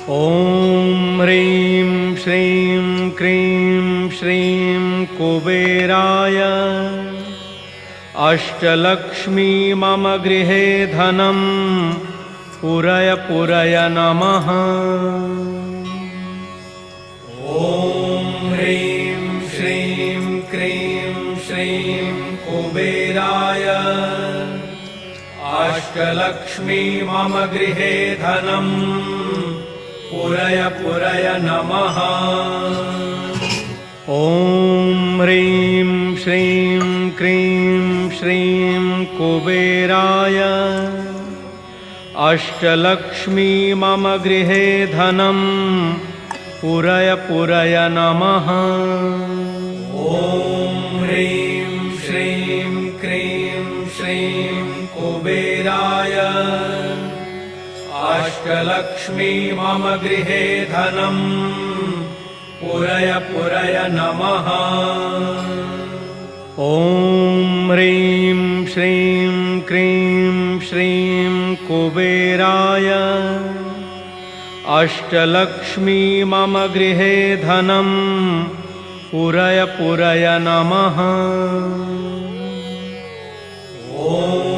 ॐ ह्रीं श्रीं क्रीं श्रीं कुबेराय अष्टलक्ष्मी मम गृहे धनं पुरय पुरय नमः। ॐ ह्रीं श्रीं क्रीं श्रीं कुबेराय अष्टलक्ष्मी मम गृहे धनं पुरय पुरय नमः। ॐ ह्रीं श्रीं क्रीं श्रीं कुबेराय अष्टलक्ष्मी मम गृहे धनं पुरय पुरय नमः। ॐ ह्रीं श्रीं क्रीं श्रीं कुबेराय अष्टलक्ष्मी मम गृहे धनं पुरय पुरय नमः। ॐ ह्रीं श्रीं क्रीं श्रीं कुबेराय अष्टलक्ष्मी मम गृहे धनं पुरय पुरय नमः। ॐ